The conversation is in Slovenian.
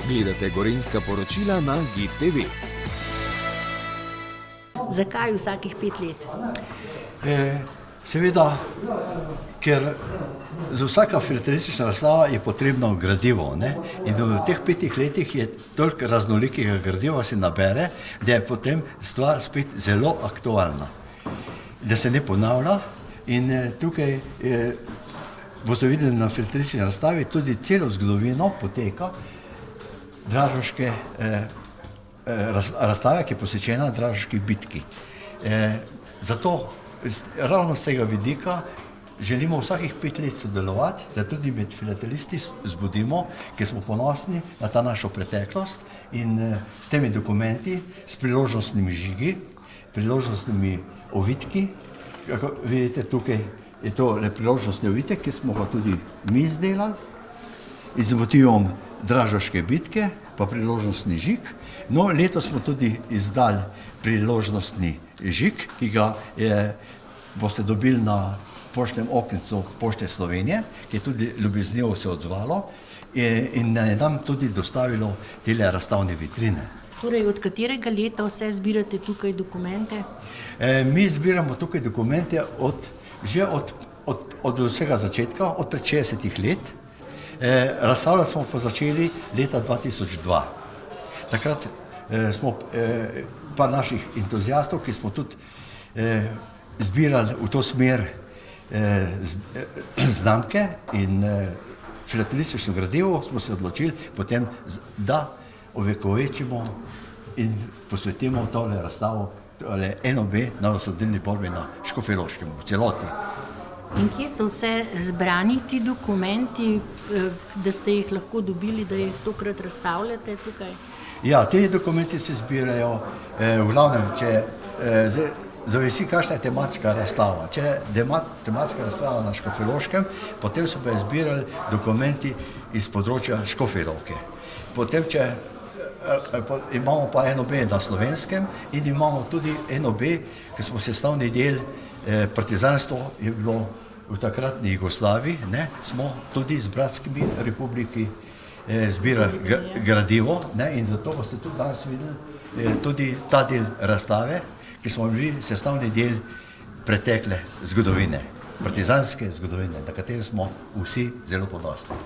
Gledate Gorenjska poročila na GID TV. Zakaj vsakih 5 let? Seveda, ker za vsaka filatelistična razstava je potrebno gradivo, ne? In v teh 5 letih je toliko raznolikega gradiva se nabere, da je potem stvar spet zelo aktualna, da se ne ponavlja. In tukaj boste videli na filatelistični razstavi tudi celo zgodovino poteka draževške razstave, ki je posvečena draževški bitki. Zato ravno z tega vidika želimo vsakih 5 let sodelovati, da tudi med filatelisti zbudimo, ker smo ponosni na ta našo preteklost in s temi dokumenti, s priložnostnimi žigi, priložnostnimi ovitki. Kako vidite, tukaj je to le priložnostni ovitek, ki smo ga tudi mi izdelali, z motivom draževške bitke, pa priložnostni žig. No, letos smo tudi izdali priložnostni žig, ki ga boste dobili na poštnem oknicu Pošte Slovenije, ki je tudi ljubeznivo se odzvalo in nam tudi dostavilo tele razstavne vitrine. Torej, od katerega leta vse zbirate tukaj dokumente? Mi zbiramo tukaj dokumente že od vsega začetka, od pred 60 let. Razstavljati smo pa začeli leta 2002. Takrat smo pa naših entuzijastov, ki smo tudi zbirali v to smer znamke in filatelistično gradivo, smo se odločili potem, da ovekovečimo in posvetimo tole razstavo, tole NOB, narodnoosvobodilni borbi na Škofjeloškem, v celoti. In kje so vse zbrani ti dokumenti, da ste jih lahko dobili, da jih tokrat razstavljate tukaj? Ja, ti dokumenti se zbirajo v glavnem, če zavisi, kakšna je tematska razstava. Če je tematska razstava na Škofjeloškem, potem so pa zbirali dokumenti iz področja Škofje Loke. Potem, imamo pa NOB na Slovenskem in imamo tudi NOB, ki smo sestavni del partizanstvo je bilo v takratni Jugoslaviji, smo tudi z bratskimi republiki zbirali gradivo, in zato boste tudi danes videli tudi ta del razstave, ki smo bili sestavni del pretekle zgodovine, partizanske zgodovine, na kateri smo vsi zelo ponosni.